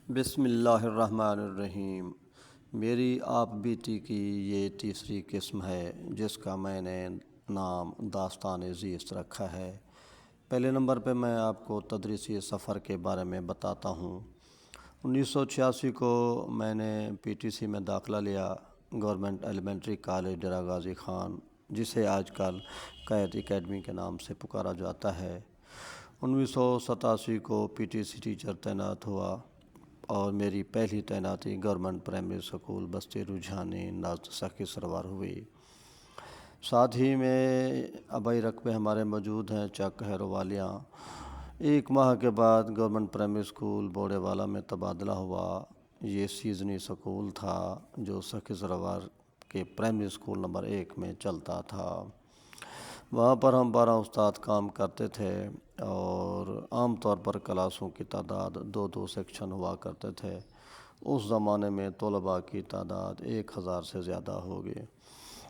بسم اللہ الرحمن الرحیم۔ میری آپ بیتی کی یہ تیسری قسم ہے جس کا میں نے نام داستان زیست رکھا ہے۔ پہلے نمبر پہ میں آپ کو تدریسی سفر کے بارے میں بتاتا ہوں۔ 1986 کو میں نے PTC میں داخلہ لیا، government elementary college Dera Ghazi Khan, جسے آج کل قید اکیڈمی کے نام سے پکارا جاتا ہے۔ 1987 کو PTC ٹیچر تعینات ہوا اور میری پہلی تعیناتی گورنمنٹ پرائمری اسکول بستی رجحانی نازد سخی سروار ہوئی۔ ساتھ ہی میں آبائی رقبے ہمارے موجود ہیں چک ہیروالیاں۔ 1 ماہ کے بعد گورنمنٹ پرائمری اسکول بوڑے والا میں تبادلہ ہوا۔ یہ سیزنی اسکول تھا جو سخی سروار کے پرائمری اسکول نمبر 1 میں چلتا تھا۔ وہاں پر ہم 12 استاد کام کرتے تھے اور عام طور پر کلاسوں کی تعداد 2 سیکشن ہوا کرتے تھے۔ اس زمانے میں طلباء کی تعداد 1000 سے زیادہ ہوگی،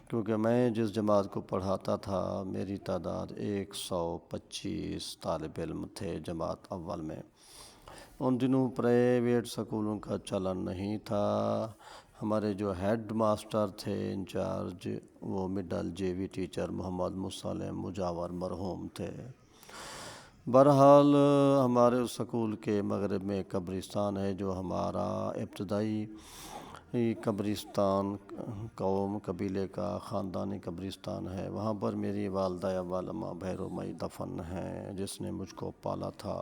کیونکہ میں جس جماعت کو پڑھاتا تھا میری تعداد 125 طالب علم تھے جماعت اول میں۔ ان دنوں پرائیویٹ سکولوں کا چلن نہیں تھا۔ ہمارے جو ہیڈ ماسٹر تھے انچارج، وہ مڈل JV ٹیچر محمد مسلم مجاور مرحوم تھے۔ بہرحال ہمارے سکول کے مغرب میں قبرستان ہے جو ہمارا ابتدائی قبرستان قوم قبیلے کا خاندانی قبرستان ہے۔ وہاں پر میری والدہ والمہ بھیرو مئی دفن ہیں جس نے مجھ کو پالا تھا۔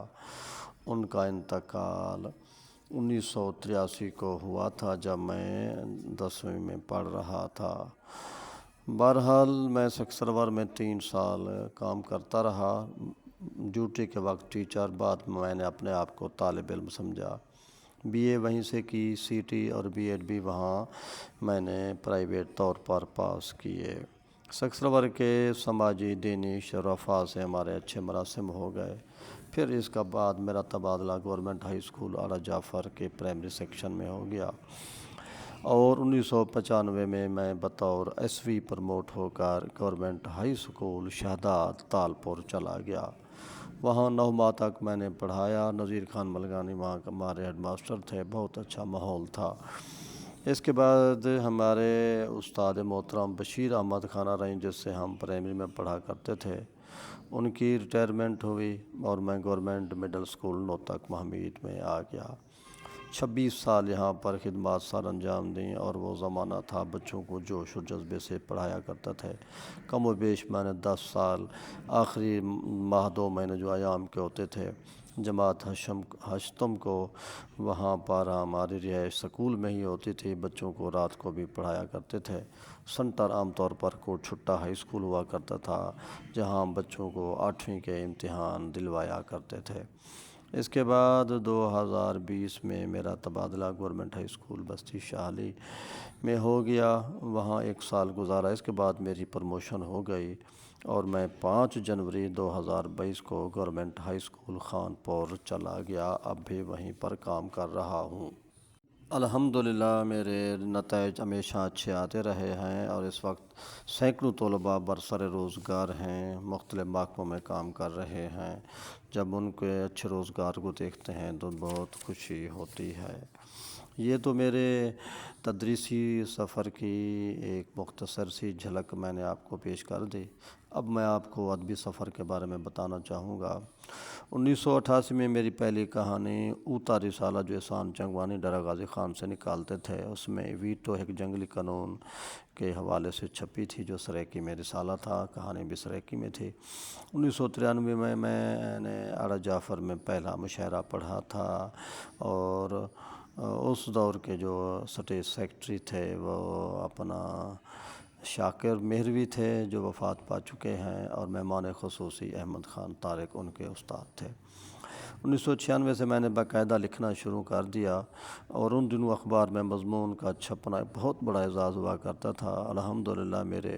ان کا انتقال 1983 کو ہوا تھا جب میں 10ویں میں پڑھ رہا تھا۔ بہرحال میں سخی سروار میں 3 سال کام کرتا رہا، ڈیوٹی کے وقت ٹیچر، بعد میں نے اپنے آپ کو طالب علم سمجھا۔ BA وہیں سے کی، CT اور B.Ed بھی وہاں میں نے پرائیویٹ طور پر پاس کیے۔ سخی سروار کے سماجی دینی شرفاء سے ہمارے اچھے مراسم ہو گئے۔ پھر اس کا بعد میرا تبادلہ گورنمنٹ ہائی اسکول اعلیٰ جعفر کے پرائمری سیکشن میں ہو گیا اور 1995 میں میں بطور SW پروموٹ ہو کر government high school Shahdad Talpur چلا گیا۔ وہاں 9 ماہ تک میں نے پڑھایا۔ نذیر خان ملگانی وہاں کا ہمارے ہیڈ ماسٹر تھے، بہت اچھا ماحول تھا۔ اس کے بعد ہمارے استاد محترم بشیر احمد خانہ رئیں جس سے ہم پرائمری میں پڑھا کرتے تھے، ان کی ریٹائرمنٹ ہوئی اور میں گورنمنٹ مڈل اسکول نوتک محمید میں آ گیا۔ 26 سال یہاں پر خدمات سر انجام دیں اور وہ زمانہ تھا بچوں کو جوش و جذبے سے پڑھایا کرتا تھے۔ کم و بیش میں نے 10 سال، آخری ماہ 2 مہینے جو ایام کے ہوتے تھے جماعت ہشتم کو وہاں پر ہماری رہائش سکول میں ہی ہوتی تھی، بچوں کو رات کو بھی پڑھایا کرتے تھے۔ سنٹر عام طور پر کوٹ چھٹا ہائی اسکول ہوا کرتا تھا جہاں بچوں کو 8ویں کے امتحان دلوایا کرتے تھے۔ اس کے بعد 2020 میں میرا تبادلہ گورنمنٹ ہائی اسکول بستی شاہلی میں ہو گیا، وہاں 1 سال گزارا۔ اس کے بعد میری پروموشن ہو گئی اور میں 5 جنوری 2022 کو گورنمنٹ ہائی اسکول خانپور چلا گیا، اب بھی وہیں پر کام کر رہا ہوں۔ الحمدللہ میرے نتائج ہمیشہ اچھے آتے رہے ہیں اور اس وقت سینکڑوں طلباء برسر روزگار ہیں، مختلف محکموں میں کام کر رہے ہیں۔ جب ان کے اچھے روزگار کو دیکھتے ہیں تو بہت خوشی ہوتی ہے۔ یہ تو میرے تدریسی سفر کی ایک مختصر سی جھلک میں نے آپ کو پیش کر دی۔ اب میں آپ کو ادبی سفر کے بارے میں بتانا چاہوں گا۔ 1988 میں میری پہلی کہانی اوتا رسالہ جو احسان چنگوانی ڈیرہ غازی خان سے نکالتے تھے، اس میں ویٹو ایک جنگلی قانون کے حوالے سے چھپی تھی جو سریکی میں رسالہ تھا، کہانی بھی سریکی میں تھی۔ 1993 میں میں نے اعلیٰ جعفر میں پہلا مشاعرہ پڑھا تھا اور اس دور کے جو اسٹیٹ سیکرٹری تھے وہ اپنا شاکر مہروی تھے جو وفات پا چکے ہیں، اور مہمان خصوصی احمد خان طارق ان کے استاد تھے۔ 1996 سے میں نے باقاعدہ لکھنا شروع کر دیا اور ان دنوں اخبار میں مضمون کا چھپنا ایک بہت بڑا اعزاز ہوا کرتا تھا۔ الحمدللہ میرے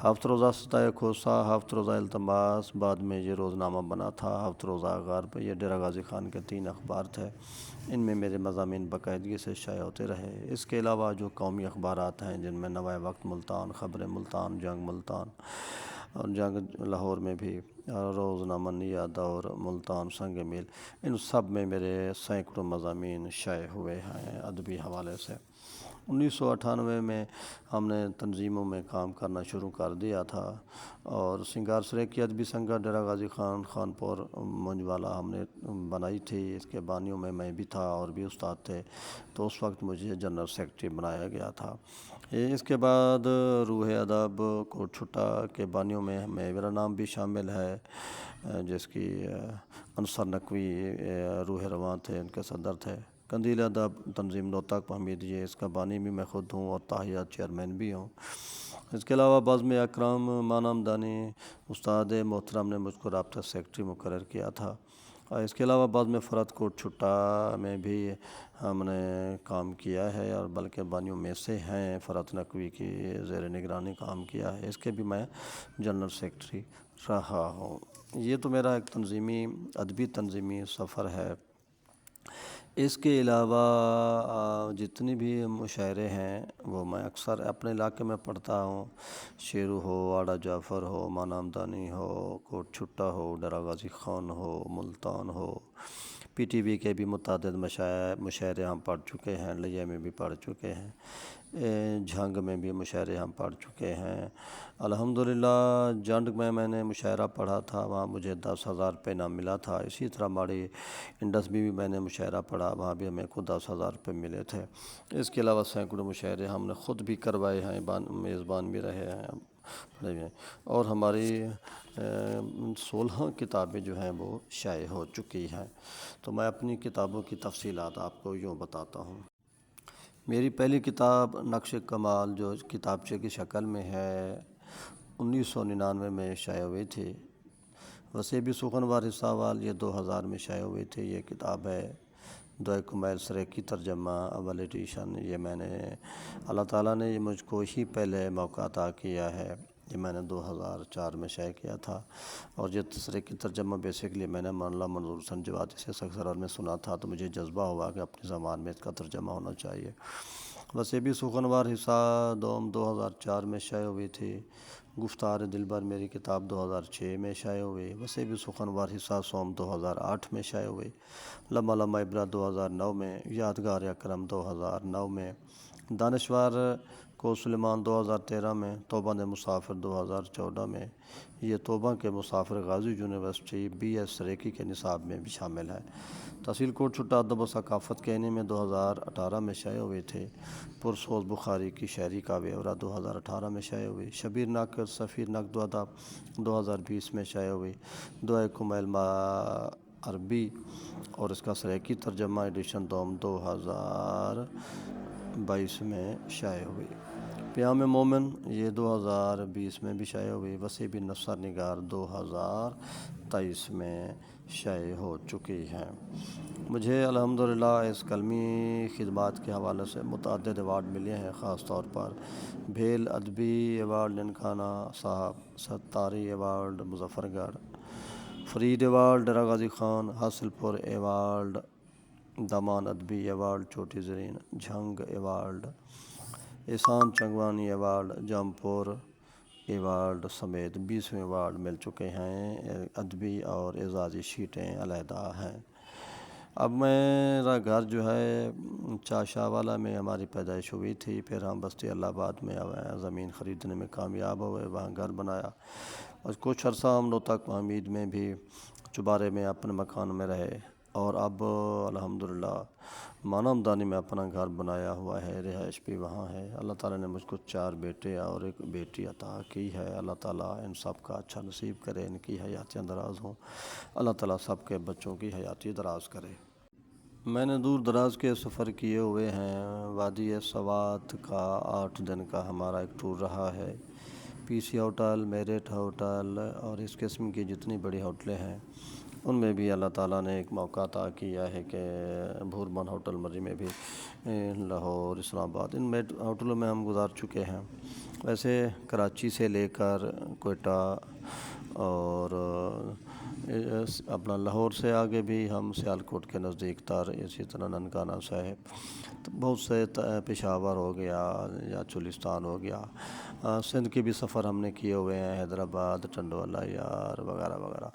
ہفت روزہ ستائے کھوسا، ہفت روزہ التماس، بعد میں یہ روزنامہ بنا تھا ہفت روزہ غرب، یہ ڈیرہ غازی خان کے 3 اخبار تھے، ان میں میرے مضامین باقاعدگی سے شائع ہوتے رہے۔ اس کے علاوہ جو قومی اخبارات ہیں جن میں نوائے وقت ملتان، خبر ملتان، جنگ ملتان اور جنگ لاہور میں بھی، روزنامہ نیادہ اور ملتان سنگ میل، ان سب میں میرے سینکڑوں مضامین شائع ہوئے ہیں ادبی حوالے سے۔ 1998 میں ہم نے تنظیموں میں کام کرنا شروع کر دیا تھا، اور سنگار سریکی ادبی سنگھا ڈیرہ غازی خان خانپور منجوالا ہم نے بنائی تھی۔ اس کے بانیوں میں بھی تھا اور بھی استاد تھے، تو اس وقت مجھے جنرل سیکرٹری بنایا گیا تھا۔ اس کے بعد روح ادب کوٹ چھٹا کے بانیوں میں میرا نام بھی شامل ہے، جس کی انصر نقوی روح رواں تھے، ان کے صدر تھے۔ قندیل ادب تنظیم نوتاک حمید، یہ اس کا بانی بھی میں خود ہوں اور تاحیات چیئرمین بھی ہوں۔ اس کے علاوہ بزم اکرام مانامدانی استاد محترم نے مجھ کو رابطہ سیکرٹری مقرر کیا تھا، اور اس کے علاوہ بعد میں فرد کوٹ چھٹا میں بھی ہم نے کام کیا ہے، اور بلکہ بانیوں میں سے ہیں، فرد نقوی کی زیر نگرانی کام کیا ہے، اس کے بھی میں جنرل سیکرٹری رہا ہوں۔ یہ تو میرا ایک ادبی تنظیمی سفر ہے۔ اس کے علاوہ جتنی بھی مشاعرے ہیں وہ میں اکثر اپنے علاقے میں پڑھتا ہوں، شیرو ہو، آڑا جعفر ہو، مانامدانی ہو، کوٹ چھٹا ہو، ڈیرہ غازی خان ہو، ملتان ہو، پی ٹی وی کے بھی متعدد مشاعرے ہم پڑھ چکے ہیں، لیہ میں بھی پڑھ چکے ہیں، جھنگ میں بھی مشاعرے ہم پڑھ چکے ہیں۔ الحمدللہ جنگ میں نے مشاعرہ پڑھا تھا، وہاں مجھے 10,000 روپے انعام ملا تھا۔ اسی طرح ماڑی انڈس بھی میں نے مشاعرہ پڑھا، وہاں بھی ہمیں کو 10,000 روپے ملے تھے۔ اس کے علاوہ سینکڑوں مشاعرے ہم نے خود بھی کروائے ہیں، میزبان بھی رہے ہیں، اور ہماری 16 کتابیں جو ہیں وہ شائع ہو چکی ہیں۔ تو میں اپنی کتابوں کی تفصیلات آپ کو یوں بتاتا ہوں۔ میری پہلی کتاب نقش کمال جو کتابچے کی شکل میں ہے 1999 میں شائع ہوئی تھی۔ وسیبی سخنوار حصہ وال یہ 2000 میں شائع ہوئی تھی۔ یہ کتاب ہے دعائے کمیل سریکی ترجمہ اول ایڈیشن۔ یہ میں نے اللہ تعالیٰ نے یہ مجھ کو ہی پہلے موقع عطا کیا ہے، یہ میں نے 2004 میں شائع کیا تھا، اور یہ سریکی ترجمہ بیسکلی میں نے مولانا منظور حسین جوادی سے سکسرار میں سنا تھا، تو مجھے جذبہ ہوا کہ اپنی زبان میں اس کا ترجمہ ہونا چاہیے۔ وسیبی سخنوار حصہ دوم 2004 میں شائع ہوئی تھی۔ گفتار دلبر میری کتاب 2006 میں شائع ہوئی۔ وسیبی سخنوار حصہ سوم 2008 میں شائع ہوئی۔ لمحہ لمحہ عبرت 2009 میں، یادگار اکرم 2009 میں، دانشور کو سلیمان 2013 میں، توبہ مسافر 2014 میں۔ یہ توبہ کے مسافر غازی یونیورسٹی بی ایس سریکی کے نصاب میں بھی شامل ہے۔ تحصیل کوٹ چھٹا ادب و ثقافت کہنے میں 2018 میں شائع ہوئی تھی۔ پرسوز بخاری کی شاعری کا بیورہ 2018 میں شائع ہوئی۔ شبیر نقد سفیر نقد و ادب 2020 میں شائع ہوئی۔ دعائے کمیل عربی اور اس کا سریکی ترجمہ ایڈیشن دوم 2022 میں شائع ہوئی۔ پیام مومن یہ 2020 میں بھی شائع ہوئی۔ وسیبی نثر نگار 2023 میں شائع ہو چکی ہیں۔ مجھے الحمدللہ اس قلمی خدمات کے حوالے سے متعدد ایوارڈ ملے ہیں، خاص طور پر بھیل ادبی ایوارڈ ننکانہ صاحب، ستاری ایوارڈ مظفر گڑھ، فرید ایوارڈ ڈیرہ غازی خان، حاصل پور ایوارڈ، دامان ادبی ایوارڈ چوٹی زرین، جھنگ ایوارڈ، احسان چنگوانی ایوارڈ، جامپور ایوارڈ سمیت 20 ایوارڈ مل چکے ہیں۔ ادبی اور اعزازی شیٹیں علیحدہ ہیں۔ اب میرا گھر جو ہے چاشا والا میں ہماری پیدائش ہوئی تھی، پھر ہم بستی اللہ آباد میں زمین خریدنے میں کامیاب ہوئے، وہاں گھر بنایا، اور کچھ عرصہ ہم نوتاک محمید میں بھی چبارے میں اپنے مکان میں رہے، اور اب الحمدللہ مانامدانی میں اپنا گھر بنایا ہوا ہے، رہائش بھی وہاں ہے۔ اللہ تعالیٰ نے مجھ کو 4 بیٹے اور 1 بیٹی عطا کی ہے۔ اللہ تعالیٰ ان سب کا اچھا نصیب کرے، ان کی حیاتیں دراز ہوں۔ اللہ تعالیٰ سب کے بچوں کی حیاتی دراز کرے۔ میں نے دور دراز کے سفر کیے ہوئے ہیں۔ وادی سوات کا 8 دن کا ہمارا ایک ٹور رہا ہے۔ پی سی ہوٹل، میرٹ ہوٹل اور اس قسم کی جتنی بڑی ہوٹلیں ہیں ان میں بھی اللہ تعالیٰ نے ایک موقع عطا کیا ہے کہ بھورمن ہوٹل مری میں بھی، لاہور، اسلام آباد، ان ہوٹلوں میں ہم گزار چکے ہیں۔ ویسے کراچی سے لے کر کوئٹہ اور اپنا لاہور سے آگے بھی ہم سیالکوٹ کے نزدیک تر، اسی طرح ننکانہ صاحب، تو بہت سے پشاور ہو گیا یا چولستان ہو گیا، سندھ کے بھی سفر ہم نے کیے ہوئے ہیں، حیدرآباد، ٹنڈوالا یار وغیرہ وغیرہ،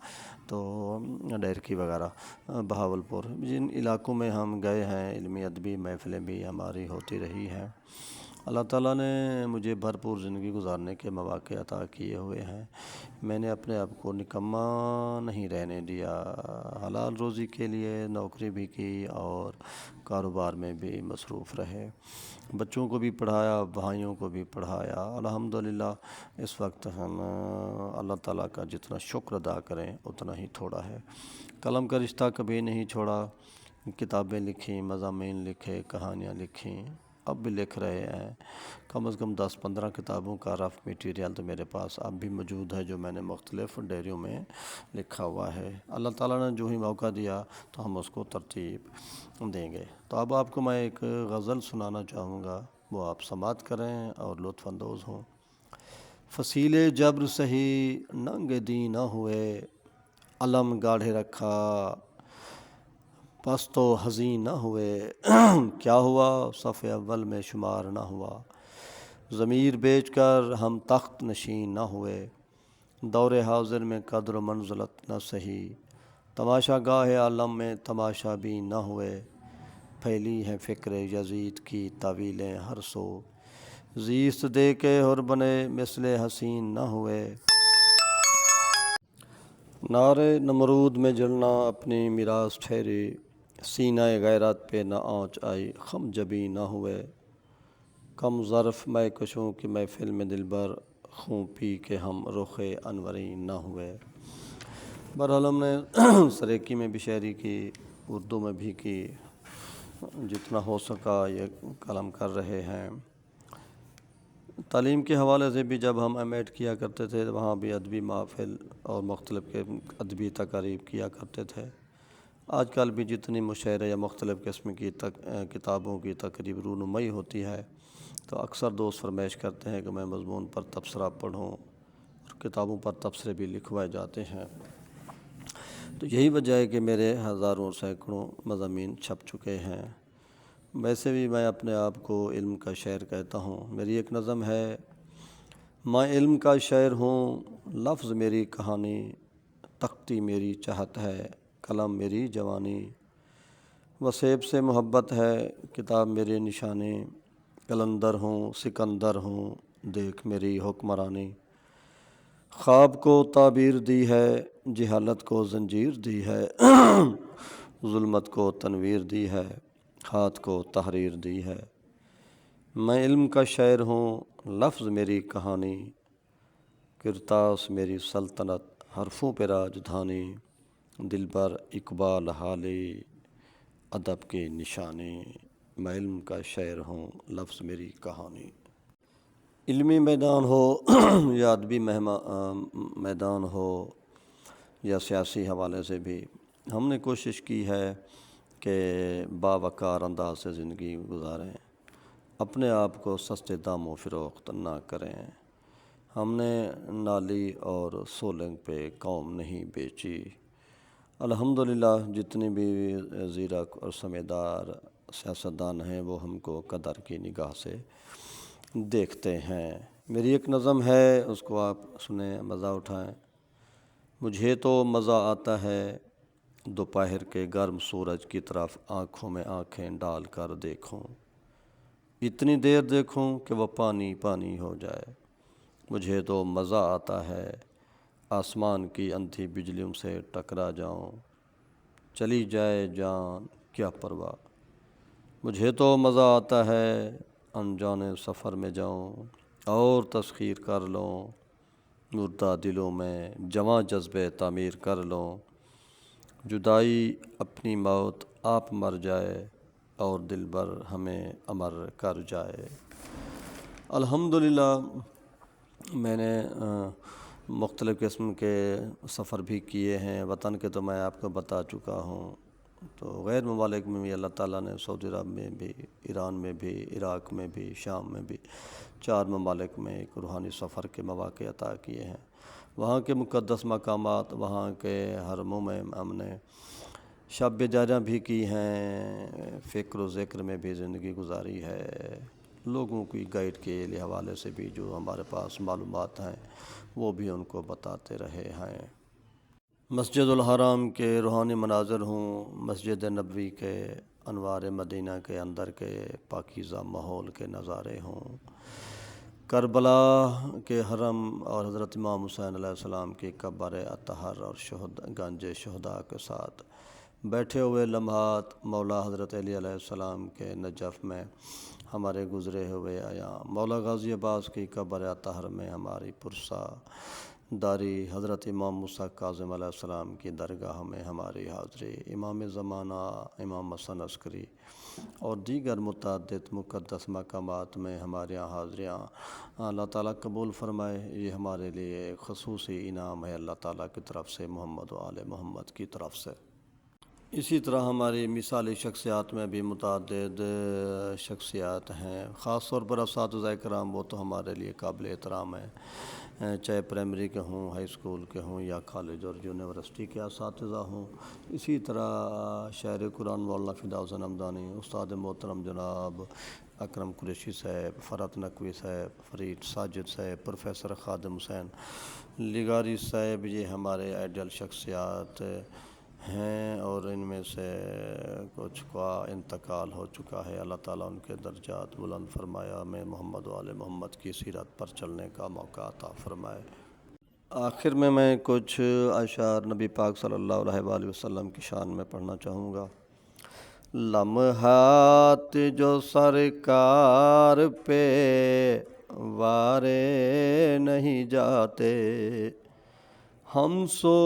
تو ڈیرکی وغیرہ، بہاولپور، جن علاقوں میں ہم گئے ہیں علمی ادبی محفلیں بھی ہماری ہوتی رہی ہیں۔ اللہ تعالیٰ نے مجھے بھرپور زندگی گزارنے کے مواقع عطا کیے ہوئے ہیں۔ میں نے اپنے آپ کو نکما نہیں رہنے دیا، حلال روزی کے لیے نوکری بھی کی اور کاروبار میں بھی مصروف رہے، بچوں کو بھی پڑھایا، بھائیوں کو بھی پڑھایا۔ الحمدللہ اس وقت ہم اللہ تعالیٰ کا جتنا شکر ادا کریں اتنا ہی تھوڑا ہے۔ قلم کا رشتہ کبھی نہیں چھوڑا، کتابیں لکھیں، مضامین لکھے، کہانیاں لکھیں، اب بھی لکھ رہے ہیں۔ کم از کم 10-15 کتابوں کا رف میٹیریل تو میرے پاس اب بھی موجود ہے، جو میں نے مختلف ڈائریوں میں لکھا ہوا ہے۔ اللہ تعالیٰ نے جو ہی موقع دیا تو ہم اس کو ترتیب دیں گے۔ تو اب آپ کو میں ایک غزل سنانا چاہوں گا، وہ آپ سماعت کریں اور لطف اندوز ہوں۔ فصیل جبر سہی ننگ دین نہ ہوئے، علم گاڑھے رکھا پس تو حزین نہ ہوئے، کیا ہوا صف اول میں شمار نہ ہوا، ضمیر بیچ کر ہم تخت نشین نہ ہوئے، دور حاضر میں قدر و منزلت نہ سہی، تماشا گاہ عالم میں تماشا بھی نہ ہوئے، پھیلی ہے فکر یزید کی طویلیں ہر سو، زیست دے کے حر بنے مثل حسین نہ ہوئے، نعرے نمرود میں جلنا اپنی میراث ٹھہری، سینہ غیرت پہ نہ آنچ آئی خم جبی نہ ہوئے، کم ظرف میں کشوں کی محفل میں دلبر، خوں پی کے ہم رخ انوری نہ ہوئے۔ بہرحال ہم نے سریکی میں بھی شاعری کی، اردو میں بھی کی، جتنا ہو سکا یہ قلم کر رہے ہیں۔ تعلیم کے حوالے سے بھی جب ہم ایم ایڈ کیا کرتے تھے وہاں بھی ادبی محافل اور مختلف کے ادبی تقاریب کیا کرتے تھے۔ آج کل بھی جتنی مشاعرے یا مختلف قسم کی کتابوں کی تقریب رونمائی ہوتی ہے تو اکثر دوست فرمائش کرتے ہیں کہ میں مضمون پر تبصرہ پڑھوں، اور کتابوں پر تبصرے بھی لکھوائے جاتے ہیں۔ تو یہی وجہ ہے کہ میرے ہزاروں سینکڑوں مضامین چھپ چکے ہیں۔ ویسے بھی میں اپنے آپ کو علم کا شاعر کہتا ہوں۔ میری ایک نظم ہے: میں علم کا شاعر ہوں، لفظ میری کہانی، تختی میری چاہت ہے، قلم میری جوانی، وسیب سے محبت ہے، کتاب میری نشانی، قلندر ہوں سکندر ہوں، دیکھ میری حکمرانی، خواب کو تعبیر دی ہے، جہالت کو زنجیر دی ہے، ظلمت کو تنویر دی ہے، ہاتھ کو تحریر دی ہے، میں علم کا شاعر ہوں، لفظ میری کہانی، کرتاس میری سلطنت، حرفوں پہ راجدھانی، دل پر اقبال حالی، ادب کی نشانی، میں علم کا شاعر ہوں، لفظ میری کہانی۔ علمی میدان ہو یا ادبی میدان ہو یا سیاسی حوالے سے بھی ہم نے کوشش کی ہے کہ باوقار انداز سے زندگی گزاریں، اپنے آپ کو سستے داموں فروخت نہ کریں۔ ہم نے نالی اور سولنگ پہ قوم نہیں بیچی۔ الحمدللہ جتنی بھی زیرک اور سمجھدار سیاستدان ہیں وہ ہم کو قدر کی نگاہ سے دیکھتے ہیں۔ میری ایک نظم ہے، اس کو آپ سنیں، مزہ اٹھائیں۔ مجھے تو مزہ آتا ہے دوپہر کے گرم سورج کی طرف آنکھوں میں آنکھیں ڈال کر دیکھوں، اتنی دیر دیکھوں کہ وہ پانی پانی ہو جائے۔ مجھے تو مزہ آتا ہے آسمان کی اندھی بجلیوں سے ٹکرا جاؤں، چلی جائے جان کیا پرواہ۔ مجھے تو مزہ آتا ہے انجانے سفر میں جاؤں، اور تسخیر کر لوں مردہ دلوں میں جواں جذبے تعمیر کر لوں، جدائی اپنی موت آپ مر جائے اور دلبر ہمیں امر کر جائے۔ الحمدللہ میں نے مختلف قسم کے سفر بھی کیے ہیں، وطن کے تو میں آپ کو بتا چکا ہوں، تو غیر ممالک میں بھی اللہ تعالیٰ نے سعودی عرب میں بھی، ایران میں بھی، عراق میں بھی، شام میں بھی 4 ممالک میں ایک روحانی سفر کے مواقع عطا کیے ہیں۔ وہاں کے مقدس مقامات، وہاں کے حرموں میں ہم نے شب جاریاں بھی کی ہیں، فکر و ذکر میں بھی زندگی گزاری ہے، لوگوں کی گائیڈ کے حوالے سے بھی جو ہمارے پاس معلومات ہیں وہ بھی ان کو بتاتے رہے ہیں۔ مسجد الحرام کے روحانی مناظر ہوں، مسجد نبوی کے انوار مدینہ کے اندر کے پاکیزہ ماحول کے نظارے ہوں، کربلا کے حرم اور حضرت امام حسین علیہ السلام کی قبر اطہر اور گنج شہداء کے ساتھ بیٹھے ہوئے لمحات، مولا حضرت علی علیہ السلام کے نجف میں ہمارے گزرے ہوئے ایام، مولا غازی عباس کی قبر اطہر میں ہماری پرسہ داری، حضرت امام موسیٰ کاظم علیہ السلام کی درگاہ میں ہماری حاضری، امام زمانہ امام حسن عسکری اور دیگر متعدد مقدس مقامات میں ہمارے یہاں حاضریاں اللہ تعالیٰ قبول فرمائے۔ یہ ہمارے لیے ایک خصوصی انعام ہے اللہ تعالیٰ کی طرف سے، محمد و آل محمد کی طرف سے۔ اسی طرح ہماری مثالی شخصیات میں بھی متعدد شخصیات ہیں، خاص طور پر اساتذہ کرام، وہ تو ہمارے لیے قابل احترام ہیں، چاہے پرائمری کے ہوں، ہائی اسکول کے ہوں یا کالج اور یونیورسٹی کے اساتذہ ہوں۔ اسی طرح شاعر قرآن مولانا فدا حسین حمدانی، استاد محترم جناب اکرم قریشی صاحب، فرحت نقوی صاحب، فرید ساجد صاحب، پروفیسر خادم حسین لغاری صاحب، یہ ہمارے آئیڈیل شخصیات ہیں اور ان میں سے کچھ کا انتقال ہو چکا ہے۔ اللہ تعالیٰ ان کے درجات بلند فرمایا، ہمیں محمد و آل محمد کی سیرت پر چلنے کا موقع عطا فرمائے۔ آخر میں کچھ اشعار نبی پاک صلی اللہ علیہ وآلہ وسلم کی شان میں پڑھنا چاہوں گا۔ لمحات جو سرکار پہ وارے نہیں جاتے، ہم سو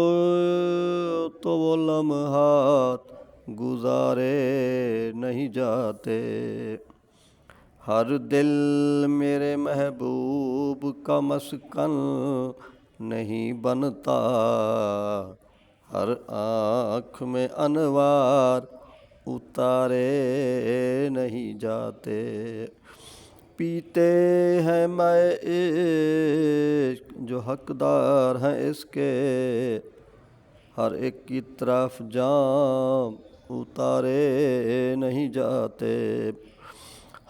تو وہ لمحات گزارے نہیں جاتے، ہر دل میرے محبوب کا مسکن نہیں بنتا، ہر آنکھ میں انوار اتارے نہیں جاتے، پیتے ہیں میں عشق جو حقدار ہیں اس کے، ہر ایک کی طرف جام اتارے نہیں جاتے،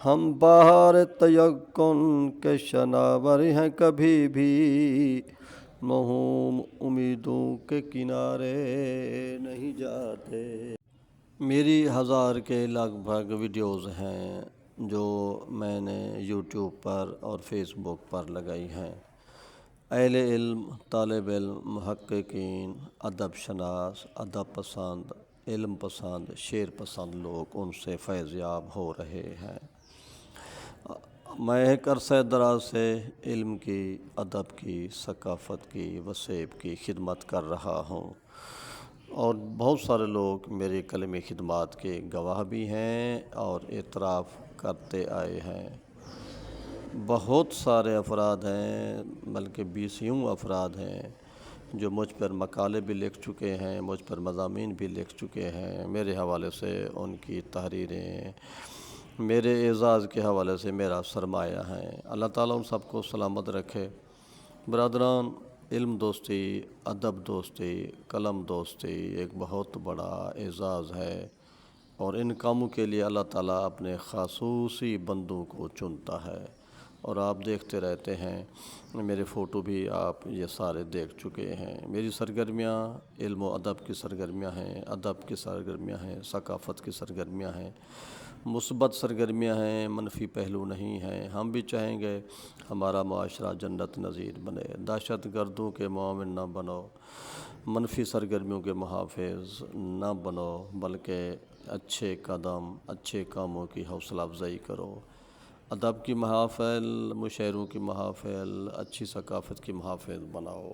ہم بہار تیقن کے شناور ہیں، کبھی بھی موہوم امیدوں کے کنارے نہیں جاتے۔ میری 1000 کے لگ بھگ ویڈیوز ہیں جو میں نے یوٹیوب پر اور فیس بک پر لگائی ہیں۔ اہل علم، طالب علم، محققین، ادب شناس، ادب پسند، علم پسند، شعر پسند لوگ ان سے فیض یاب ہو رہے ہیں۔ میں ایک عرصہ دراز سے علم کی، ادب کی، ثقافت کی، وسیب کی خدمت کر رہا ہوں اور بہت سارے لوگ میری کلمی خدمات کے گواہ بھی ہیں اور اعتراف کرتے آئے ہیں۔ بہت سارے افراد ہیں، بلکہ 20 افراد ہیں جو مجھ پر مقالے بھی لکھ چکے ہیں، مجھ پر مضامین بھی لکھ چکے ہیں، میرے حوالے سے ان کی تحریریں میرے اعزاز کے حوالے سے میرا سرمایہ ہیں۔ اللہ تعالیٰ ان سب کو سلامت رکھے۔ برادران، علم دوستی، ادب دوستی، قلم دوستی ایک بہت بڑا اعزاز ہے اور ان کاموں کے لیے اللہ تعالیٰ اپنے خصوصی بندوں کو چنتا ہے اور آپ دیکھتے رہتے ہیں۔ میرے فوٹو بھی آپ یہ سارے دیکھ چکے ہیں۔ میری سرگرمیاں علم و ادب کی سرگرمیاں ہیں، ادب کی سرگرمیاں ہیں، ثقافت کی سرگرمیاں ہیں، مثبت سرگرمیاں ہیں، منفی پہلو نہیں ہیں۔ ہم بھی چاہیں گے ہمارا معاشرہ جنت نظیر بنے، دہشت گردوں کے معاون نہ بنو، منفی سرگرمیوں کے محافظ نہ بنو، بلکہ اچھے قدم، اچھے کاموں کی حوصلہ افزائی کرو، ادب کی محافل، مشاعروں کی محافل، اچھی ثقافت کی محافظ بناؤ۔